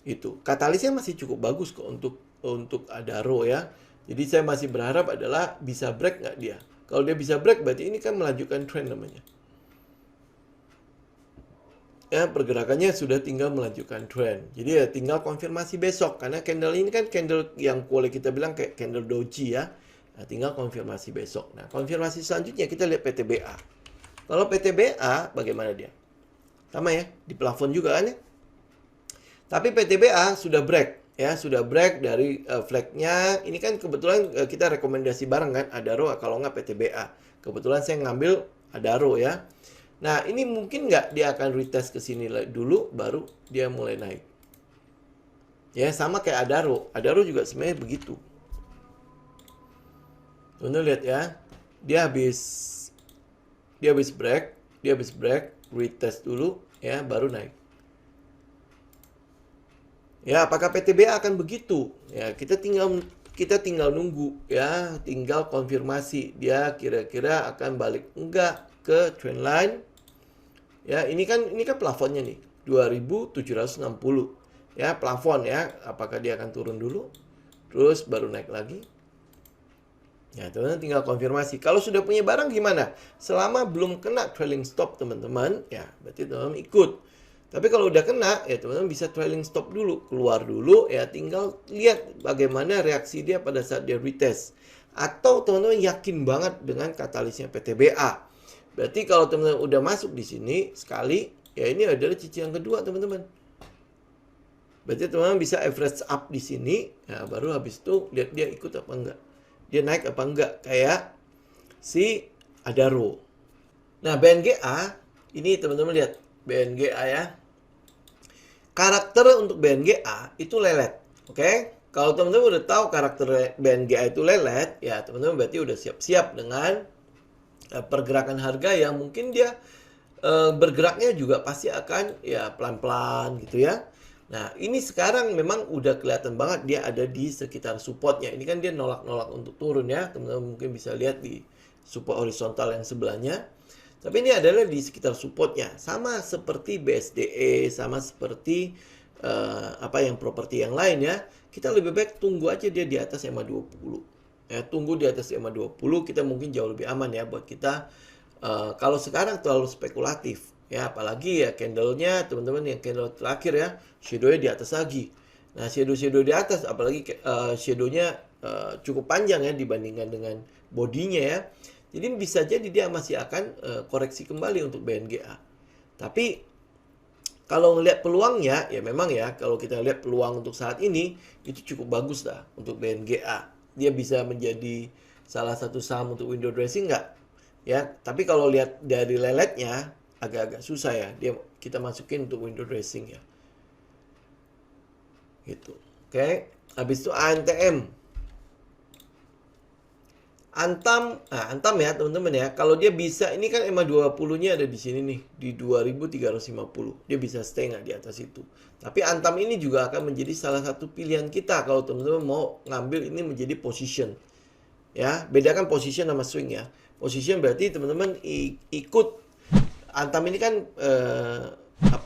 Itu. Katalisnya masih cukup bagus kok untuk Adaro ya. Jadi saya masih berharap adalah bisa break nggak dia. Kalau dia bisa break berarti ini kan melanjutkan trend namanya. ya pergerakannya sudah tinggal melanjutkan trend. Jadi ya tinggal konfirmasi besok, karena candle ini kan candle yang boleh kita bilang kayak candle doji ya. Nah, tinggal konfirmasi besok. Nah, konfirmasi selanjutnya kita lihat PTBA. Kalau PTBA bagaimana dia? Sama ya, di plafon juga kan ya. Tapi PTBA sudah break ya, sudah break dari flagnya. Ini kan kebetulan kita rekomendasi bareng kan, Adaro kalau nggak PTBA. Kebetulan saya ngambil Adaro ya. Nah, ini mungkin nggak dia akan retest ke sini dulu, baru dia mulai naik. Ya, sama kayak Adaro. Adaro juga sebenarnya begitu. Teman-teman lihat ya, dia habis break, retest dulu, ya, baru naik. Ya, apakah PTBA akan begitu? Ya, kita tinggal nunggu ya, tinggal konfirmasi dia kira-kira akan balik enggak ke trendline. Ya, ini kan plafonnya nih, 2760. Ya, plafon ya, apakah dia akan turun dulu terus baru naik lagi? Ya, teman-teman tinggal konfirmasi. Kalau sudah punya barang gimana? Selama belum kena trailing stop, teman-teman, ya berarti teman-teman ikut. Tapi kalau udah kena, ya teman-teman bisa trailing stop dulu, keluar dulu, ya tinggal lihat bagaimana reaksi dia pada saat dia retest. Atau teman-teman yakin banget dengan katalisnya PTBA. Berarti kalau teman-teman udah masuk di sini sekali, ya ini adalah cicilan kedua, teman-teman. Berarti teman-teman bisa average up di sini, ya baru habis itu lihat dia ikut apa enggak. Dia naik apa enggak, kayak si Adaro. Nah, BNGA, ini teman-teman lihat, BNGA ya. Karakter untuk BNGA itu lelet, oke? Kalau teman-teman udah tahu karakter BNGA itu lelet, ya teman-teman berarti udah siap-siap dengan pergerakan harga yang mungkin dia bergeraknya juga pasti akan ya pelan-pelan gitu ya. Nah, ini sekarang memang udah kelihatan banget dia ada di sekitar supportnya. Ini kan dia nolak-nolak untuk turun ya. Teman-teman mungkin bisa lihat di support horizontal yang sebelahnya. Tapi ini adalah di sekitar supportnya. Sama seperti BSDE, sama seperti yang properti yang lain ya. Kita lebih baik tunggu aja dia di atas EMA 20. Ya, tunggu di atas EMA 20, kita mungkin jauh lebih aman ya buat kita. Kalau sekarang terlalu spekulatif. Ya, apalagi ya candlenya teman-teman yang candle terakhir ya, shadow-nya di atas lagi. Nah, shadow di atas, apalagi shadow-nya cukup panjang ya dibandingkan dengan bodinya ya. Jadi bisa jadi dia masih akan koreksi kembali untuk BNGA. Tapi kalau ngelihat peluangnya, ya memang ya kalau kita lihat peluang untuk saat ini itu cukup bagus lah untuk BNGA. Dia bisa menjadi salah satu saham untuk window dressing nggak? Ya, tapi kalau lihat dari leletnya agak-agak susah ya. Kita masukin untuk window dressing ya. Gitu. Oke. Habis itu ANTM. Antam ya teman-teman ya. Kalau dia bisa, ini kan EMA 20-nya ada di sini nih, di 2350. Dia bisa stay nggak di atas itu. Tapi Antam ini juga akan menjadi salah satu pilihan kita kalau teman-teman mau ngambil ini menjadi position. Ya, bedakan position sama swing ya. Position berarti teman-teman ikut. Antam ini kan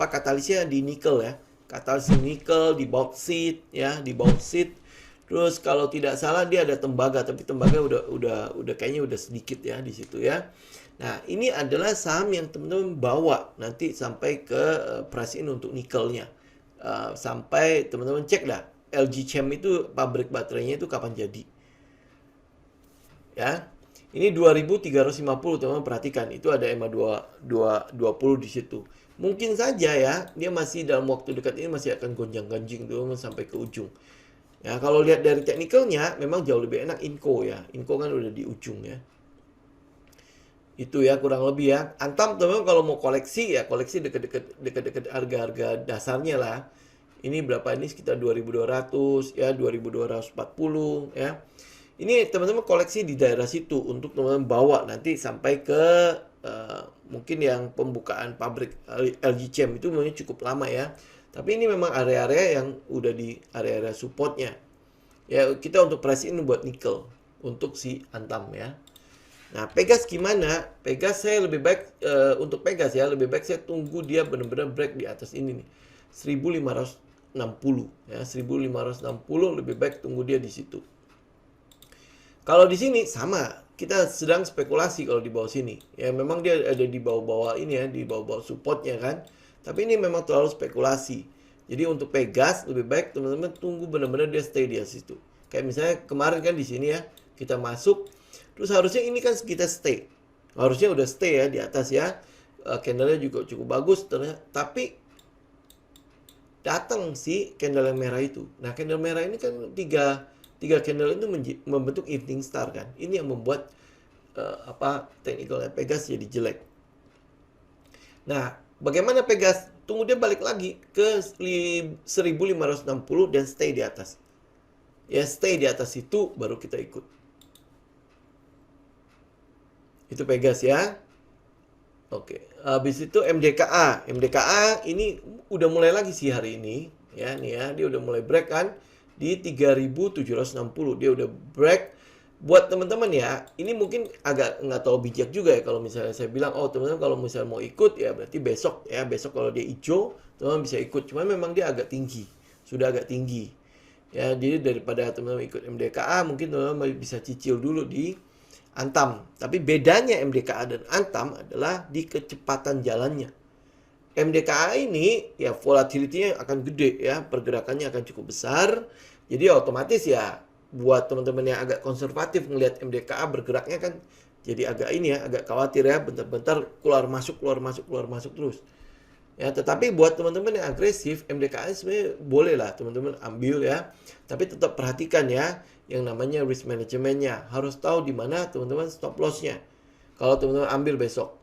katalisnya di nikel ya. Katalis nikel di bauxite ya, di bauxite. Terus kalau tidak salah dia ada tembaga, tapi tembaga udah kayaknya udah sedikit ya di situ ya. Nah, ini adalah saham yang teman-teman bawa nanti sampai ke price in untuk nikelnya. Sampai teman-teman cek dah LG Chem itu pabrik baterainya itu kapan jadi. Ya. Ini 2350 teman-teman perhatikan, itu ada EMA 20 di situ. Mungkin saja ya, dia masih dalam waktu dekat ini masih akan gonjang-ganjing teman-teman sampai ke ujung. Ya, kalau lihat dari teknikalnya memang jauh lebih enak Inco ya. Inco kan udah di ujung ya. Itu ya kurang lebih ya. Antam teman-teman kalau mau koleksi ya koleksi dekat-dekat harga-harga dasarnya lah. Ini berapa ini sekitar 2200 ya, 2240 ya. Ini teman-teman koleksi di daerah situ untuk teman-teman bawa nanti sampai ke mungkin yang pembukaan pabrik LG Chem itu mungkin cukup lama ya. Tapi ini memang area-area yang udah di area-area supportnya. Ya kita untuk price in buat nikel untuk si Antam ya. Nah Pegas gimana? Pegas saya lebih baik untuk Pegas ya lebih baik saya tunggu dia benar-benar break di atas ini nih 1560 ya 1560 lebih baik tunggu dia di situ. Kalau di sini sama, kita sedang spekulasi kalau di bawah sini. Ya memang dia ada di bawah-bawah ini ya, di bawah-bawah supportnya kan. Tapi ini memang terlalu spekulasi. Jadi untuk Pegas lebih baik teman-teman tunggu benar-benar dia stay di situ. Kayak misalnya kemarin kan di sini ya, kita masuk, terus harusnya ini kan kita stay. Harusnya udah stay ya di atas ya. Candlenya juga cukup bagus ternyata, tapi datang si candle yang merah itu. Nah, candle merah ini kan tiga candle itu membentuk evening star kan. Ini yang membuat technical Pegas jadi jelek. Nah, bagaimana Pegas? Tunggu dia balik lagi ke 1560 dan stay di atas. Ya, stay di atas itu baru kita ikut. Itu Pegas ya. Oke, habis itu MDKA. MDKA ini udah mulai lagi sih hari ini. Ya, nih ya, dia udah mulai break kan di 3760. Dia udah break. Buat teman-teman ya, ini mungkin agak nggak terlalu bijak juga ya kalau misalnya saya bilang, oh teman-teman kalau misalnya mau ikut ya berarti besok ya, besok kalau dia hijau teman-teman bisa ikut. Cuma memang dia agak tinggi, sudah agak tinggi. Ya, jadi daripada teman-teman ikut MDKA mungkin teman-teman bisa cicil dulu di Antam. Tapi bedanya MDKA dan Antam adalah di kecepatan jalannya. MDKA ini ya volatility-nya akan gede ya, pergerakannya akan cukup besar. Jadi otomatis ya buat teman-teman yang agak konservatif ngelihat MDKA bergeraknya kan jadi agak ini ya, agak khawatir ya, bentar-bentar keluar masuk terus. Ya, tetapi buat teman-teman yang agresif, MDKA sebenarnya boleh lah teman-teman ambil ya. Tapi tetap perhatikan ya, yang namanya risk manajemennya. Harus tahu di mana teman-teman stop loss-nya. Kalau teman-teman ambil besok.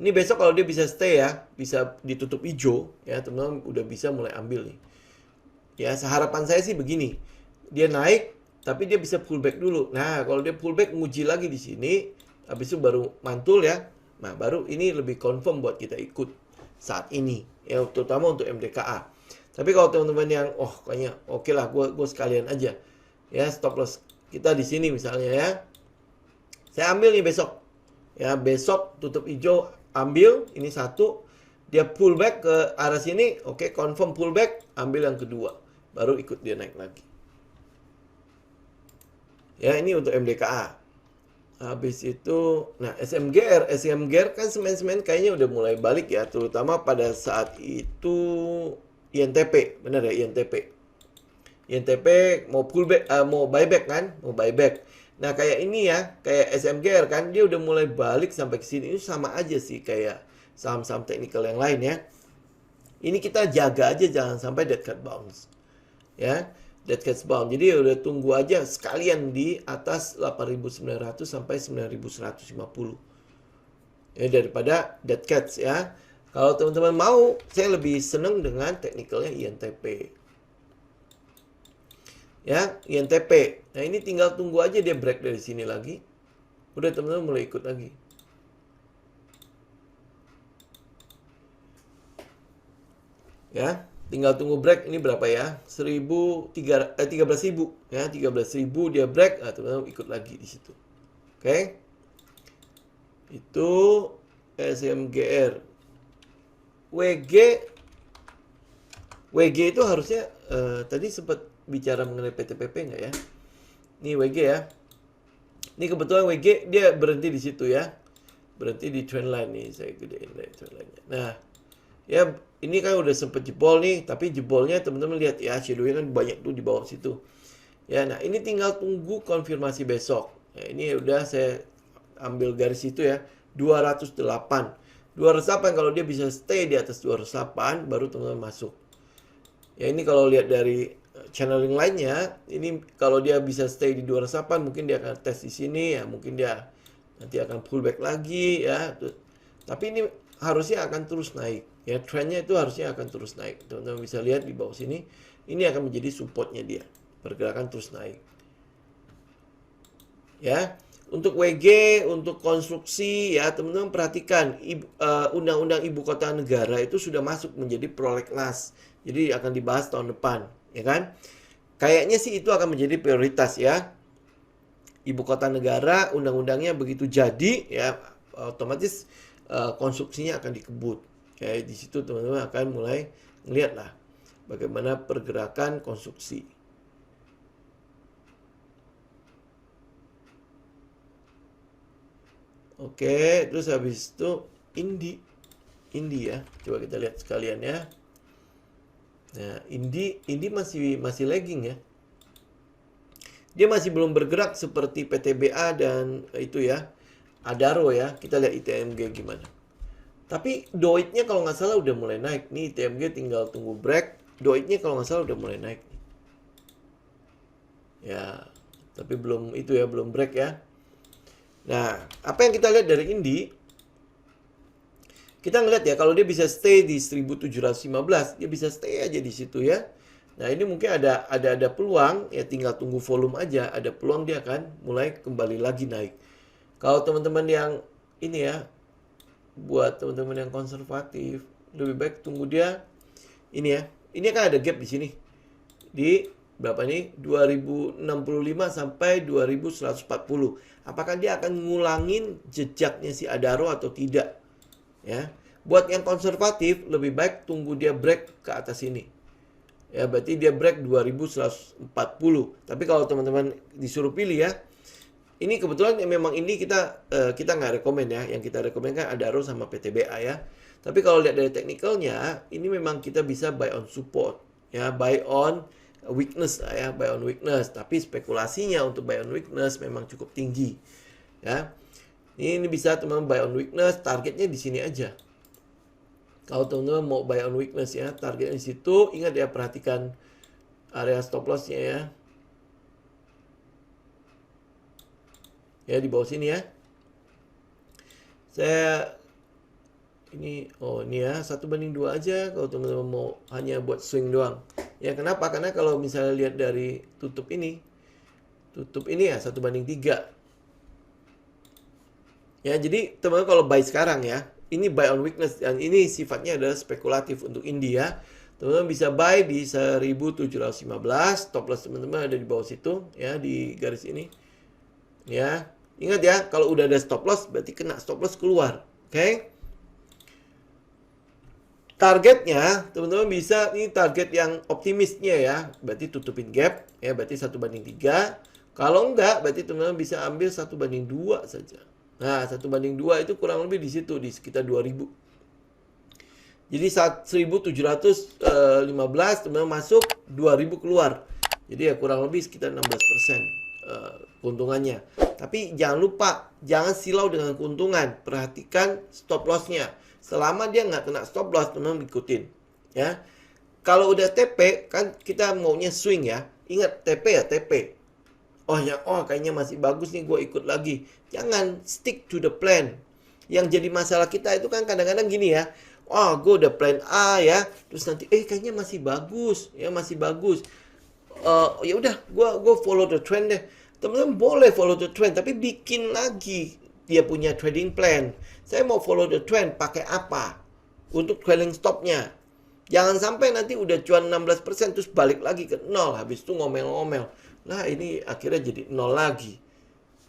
Ini besok kalau dia bisa stay ya, bisa ditutup hijau ya, teman-teman udah bisa mulai ambil nih. Ya, seharapan saya sih begini. Dia naik tapi dia bisa pullback dulu. Nah, kalau dia pullback nguji lagi di sini, habis itu baru mantul ya. Nah, baru ini lebih confirm buat kita ikut saat ini. Ya, terutama untuk MDKA. Tapi kalau teman-teman yang kayaknya oke lah, gue sekalian aja. Ya, stop loss kita di sini misalnya ya. Saya ambil nih besok. Ya, besok tutup hijau, ambil ini satu. Dia pullback ke arah sini, oke, confirm pullback, ambil yang kedua. Baru ikut dia naik lagi. Ya, ini untuk MDKA. Habis itu, nah SMGR kan semen-semen kayaknya udah mulai balik ya, terutama pada saat itu INTP, benar ya INTP. INTP mau pullback, mau buyback kan, mau buyback. Nah kayak ini ya, kayak SMGR kan dia udah mulai balik sampai ke sini, itu sama aja sih kayak saham-saham teknikal yang lain ya. Ini kita jaga aja jangan sampai dead cat bounce. Ya. Dead cat bounce. Jadi udah tunggu aja sekalian di atas 8.900 sampai 9.150. Ya daripada dead cats ya. Kalau teman-teman mau, saya lebih seneng dengan teknikalnya INTP. Ya, INTP. Nah, ini tinggal tunggu aja dia break dari sini lagi. Udah teman-teman mulai ikut lagi. Ya. Tinggal tunggu break ini berapa ya? 13.000 ya, 13.000 dia break, teman-teman ikut lagi di situ. Oke. Itu SMGR. WG itu harusnya tadi sempat bicara mengenai PTPP nggak ya? Ini WG ya. Ini kebetulan WG dia berhenti di situ ya. Berhenti di trendline nih, saya gedein deh trendline-nya. Nah, ya ini kan udah sempet jebol nih, tapi jebolnya teman-teman lihat ya, shadow-nya kan banyak tuh di bawah situ. Ya, nah ini tinggal tunggu konfirmasi besok. Ya, ini udah saya ambil garis itu ya, 208. 208 kalau dia bisa stay di atas 208 baru teman-teman masuk. Ya ini kalau lihat dari channeling lainnya, ini kalau dia bisa stay di 208 mungkin dia akan tes di sini ya, mungkin dia nanti akan pullback lagi ya. Tapi ini harusnya akan terus naik. Ya, trennya itu harusnya akan terus naik. Teman-teman bisa lihat di bawah sini, ini akan menjadi supportnya dia. Pergerakan terus naik. Ya, untuk WG, untuk konstruksi ya teman-teman perhatikan undang-undang ibu kota negara itu sudah masuk menjadi prolegnas. Jadi akan dibahas tahun depan, ya kan? Kayaknya sih itu akan menjadi prioritas ya. Ibu kota negara undang-undangnya begitu jadi ya otomatis konstruksinya akan dikebut. Kayak di situ teman-teman akan mulai ngeliat lah bagaimana pergerakan konstruksi. Oke, terus habis itu Indi. Indi ya. Coba kita lihat sekalian ya. Nah, Indi masih lagging ya. Dia masih belum bergerak seperti PTBA dan itu ya, Adaro ya. Kita lihat ITMG gimana. Tapi Doit-nya kalau nggak salah udah mulai naik. Nih ITMG tinggal tunggu break. Doit-nya kalau nggak salah udah mulai naik. Ya, tapi belum itu ya, belum break ya. Nah, apa yang kita lihat dari Indi? Kita ngeliat ya, kalau dia bisa stay di 1715, dia bisa stay aja di situ ya. Nah, ini mungkin ada peluang, ya tinggal tunggu volume aja. Ada peluang dia akan mulai kembali lagi naik. Kalau teman-teman yang ini ya, buat teman-teman yang konservatif, lebih baik tunggu dia ini ya. Ini kan ada gap di sini. Di berapa nih? 2065 sampai 2140. Apakah dia akan ngulangin jejaknya si Adaro atau tidak? Ya, buat yang konservatif lebih baik tunggu dia break ke atas ini. Ya, berarti dia break 2140. Tapi kalau teman-teman disuruh pilih ya, ini kebetulan memang ini kita nggak rekomen ya. Yang kita rekomen kan Adaro sama PTBA ya. Tapi kalau lihat dari teknikalnya, ini memang kita bisa buy on support ya, buy on weakness ya, buy on weakness. Tapi spekulasinya untuk buy on weakness memang cukup tinggi ya. Ini bisa teman-teman buy on weakness, targetnya di sini aja. Kalau teman-teman mau buy on weakness ya, targetnya di situ. Ingat ya, perhatikan area stop loss-nya ya. Ya, di bawah sini ya. Ini ya 1:2 aja kalau teman-teman mau hanya buat swing doang. Ya, kenapa? Karena kalau misalnya lihat dari tutup ini ya 1:3. Ya, jadi teman-teman kalau buy sekarang ya, ini buy on weakness dan ini sifatnya adalah spekulatif untuk India. Teman-teman bisa buy di 1715, stop loss teman-teman ada di bawah situ ya, di garis ini. Ya, ingat ya, kalau udah ada stop loss berarti kena stop loss keluar. Oke? Targetnya teman-teman bisa, ini target yang optimisnya ya, berarti tutupin gap ya, berarti 1:3. Kalau enggak berarti teman-teman bisa ambil 1:2 saja. Nah, 1:2 itu kurang lebih di situ, di sekitar 2000. Jadi 1715 teman-teman masuk, 2000 keluar. Jadi ya kurang lebih sekitar 16% keuntungannya. Tapi jangan lupa, jangan silau dengan keuntungan. Perhatikan stop loss-nya. Selama dia nggak kena stop loss, teman-teman ikutin. Ya. Kalau udah TP, kan kita maunya swing ya. Ingat TP ya TP. Kayaknya masih bagus nih, gue ikut lagi. Jangan, stick to the plan. Yang jadi masalah kita itu kan kadang-kadang gini ya. Gue udah plan A ya, terus nanti kayaknya masih bagus, ya masih bagus. Ya udah, gue follow the trend deh. Teman-teman boleh follow the trend, tapi bikin lagi dia punya trading plan. Saya mau follow the trend, pakai apa? Untuk trailing stopnya. Jangan sampai nanti udah cuan 16% terus balik lagi ke 0, habis itu ngomel-ngomel. Nah, ini akhirnya jadi 0 lagi.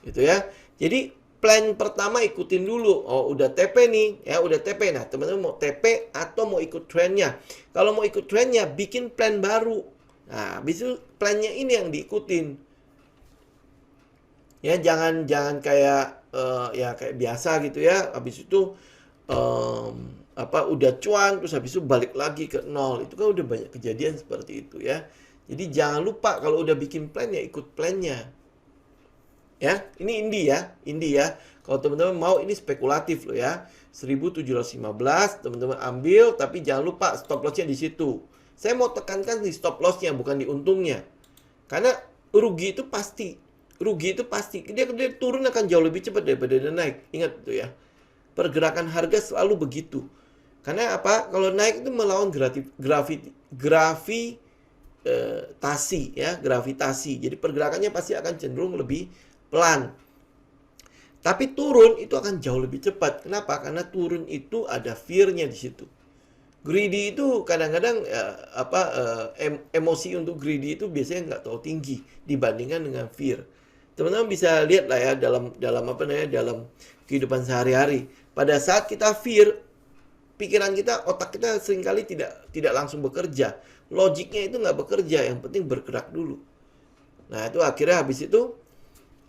Gitu ya. Jadi plan pertama ikutin dulu. Udah TP nih, ya udah TP. Nah, teman-teman mau TP atau mau ikut trendnya. Kalau mau ikut trendnya, bikin plan baru. Nah, habis itu plannya ini yang diikutin. Ya, jangan kayak kayak biasa gitu ya. Habis itu udah cuan terus habis itu balik lagi ke 0. Itu kan udah banyak kejadian seperti itu ya. Jadi jangan lupa kalau udah bikin plan ya ikut plannya. Ya, ini Indi ya. Kalau teman-teman mau, ini spekulatif loh ya. 1715 teman-teman ambil, tapi jangan lupa stop loss-nya di situ. Saya mau tekankan di stop loss-nya, bukan di untungnya. Karena rugi itu pasti. Dia turun akan jauh lebih cepat daripada dia naik. Ingat itu ya. Pergerakan harga selalu begitu. Karena apa? Kalau naik itu melawan gravitasi. Jadi pergerakannya pasti akan cenderung lebih pelan. Tapi turun itu akan jauh lebih cepat. Kenapa? Karena turun itu ada fear-nya di situ. Greedy itu kadang-kadang emosi untuk greedy itu biasanya nggak terlalu tinggi dibandingkan dengan fear. Teman-teman bisa lihat lah ya dalam kehidupan sehari-hari. Pada saat kita fear, pikiran kita, otak kita seringkali tidak langsung bekerja. Logiknya itu nggak bekerja, yang penting bergerak dulu. Nah, itu akhirnya habis itu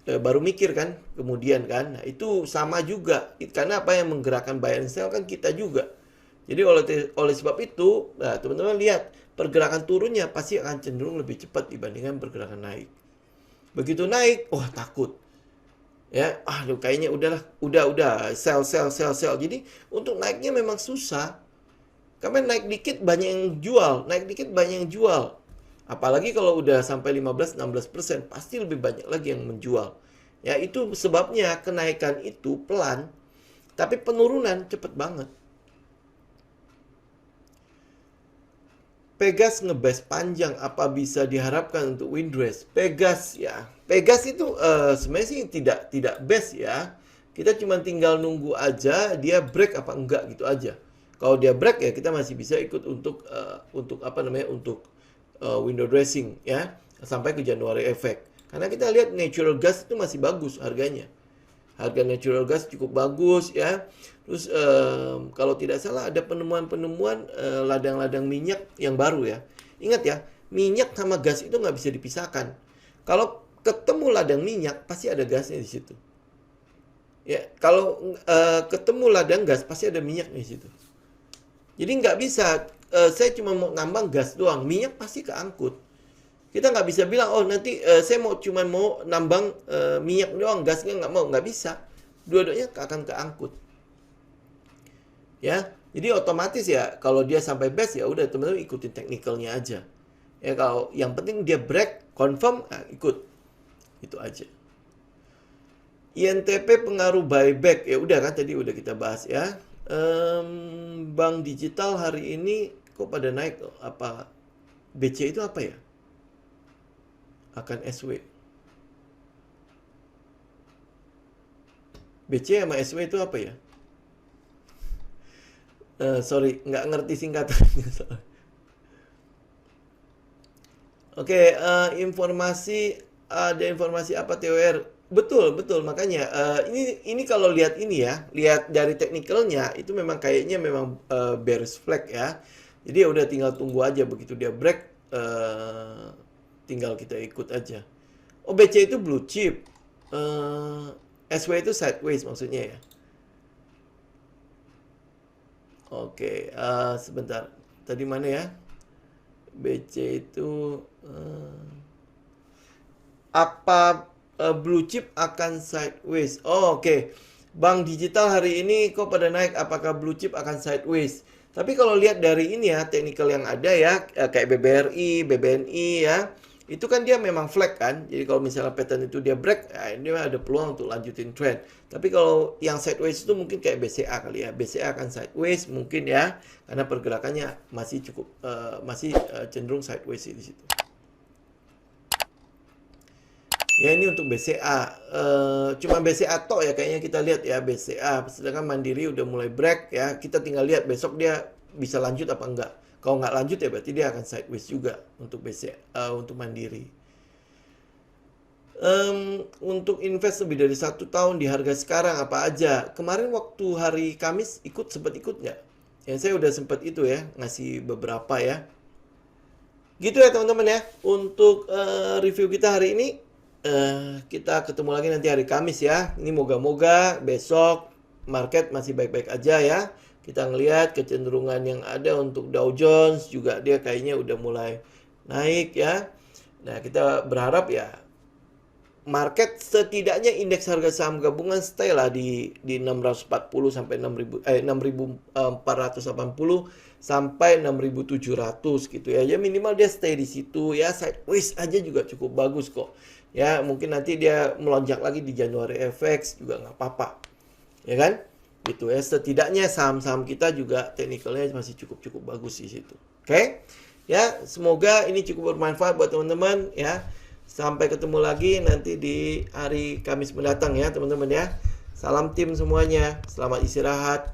baru mikir kan, kemudian kan. Nah, itu sama juga. Karena apa yang menggerakkan buy and sell kan kita juga. Jadi oleh sebab itu, nah teman-teman lihat pergerakan turunnya pasti akan cenderung lebih cepat dibandingkan pergerakan naik. Begitu naik, wah takut. Ya, aduh kayaknya udah sell. Jadi untuk naiknya memang susah. Karena naik dikit banyak yang jual, naik dikit banyak yang jual. Apalagi kalau udah sampai 15-16%, pasti lebih banyak lagi yang menjual. Ya, itu sebabnya kenaikan itu pelan, tapi penurunan cepet banget. Pegas ngebest panjang, apa bisa diharapkan untuk Windrest? Pegas ya, Pegas itu sebenarnya sih tidak best ya. Kita cuma tinggal nunggu aja dia break apa enggak gitu aja. Kalau dia break ya kita masih bisa ikut untuk window dressing ya sampai ke January effect. Karena kita lihat natural gas itu masih bagus harganya. Harga natural gas cukup bagus ya. Terus kalau tidak salah ada penemuan-penemuan ladang-ladang minyak yang baru ya. Ingat ya, minyak sama gas itu nggak bisa dipisahkan. Kalau ketemu ladang minyak pasti ada gasnya di situ. Ya, kalau ketemu ladang gas pasti ada minyak di situ. Jadi nggak bisa saya cuma mau nambang gas doang, minyak pasti keangkut. Kita nggak bisa bilang, oh nanti saya cuma mau nambang minyak doang, gasnya nggak bisa. Dua-duanya akan keangkut. Ya, jadi otomatis ya kalau dia sampai best ya udah teman-teman ikutin teknikalnya aja. Ya kalau yang penting dia break, confirm, ikut. Itu aja. INTP pengaruh buyback ya udah kan tadi udah kita bahas ya. Bank digital hari ini kok pada naik apa BC itu apa ya? Akan SW. BC sama SW itu apa ya? Sorry, nggak ngerti singkatannya. Oke, ada informasi apa TOR? Betul, makanya ini kalau lihat ini ya, lihat dari teknikalnya itu memang kayaknya memang bearish flag ya. Jadi ya udah tinggal tunggu aja begitu dia break, tinggal kita ikut aja. OBC itu blue chip, SW itu sideways maksudnya ya. Oke, sebentar. Tadi mana ya? BC itu apa blue chip akan sideways? Oh, oke. Bank digital hari ini kok pada naik? Apakah blue chip akan sideways? Tapi kalau lihat dari ini ya, teknikal yang ada ya, kayak BBRI, BBNI ya, itu kan dia memang flag kan. Jadi kalau misalnya pattern itu dia break, ya ini ada peluang untuk lanjutin trend. Tapi kalau yang sideways itu mungkin kayak BCA kali ya. BCA akan sideways mungkin ya, karena pergerakannya masih cukup cenderung sideways di situ. Ya ini untuk BCA, cuma BCA tok ya kayaknya kita lihat ya BCA. Sedangkan Mandiri udah mulai break ya. Kita tinggal lihat besok dia bisa lanjut apa enggak. Kalau nggak lanjut ya berarti dia akan sideways juga untuk BCA, untuk Mandiri. Untuk invest lebih dari 1 tahun di harga sekarang apa aja? Kemarin waktu hari Kamis sempat ikut nggak? Ya saya udah sempat itu ya ngasih beberapa ya. Gitu ya teman-teman ya. Untuk review kita hari ini. Kita ketemu lagi nanti hari Kamis ya. Ini moga-moga besok market masih baik-baik aja ya. Kita ngelihat kecenderungan yang ada untuk Dow Jones juga dia kayaknya udah mulai naik ya. Nah, kita berharap ya market setidaknya indeks harga saham gabungan stay lah di 640 sampai 6480 sampai 6700 gitu ya. Ya minimal dia stay di situ ya, sideways aja juga cukup bagus kok. Ya, mungkin nanti dia melonjak lagi di January FX juga nggak apa-apa. Ya kan? Gitu ya. Setidaknya saham-saham kita juga teknikalnya masih cukup bagus di situ. Oke? Ya, semoga ini cukup bermanfaat buat teman-teman ya. Sampai ketemu lagi nanti di hari Kamis mendatang ya, teman-teman ya. Salam tim semuanya. Selamat istirahat.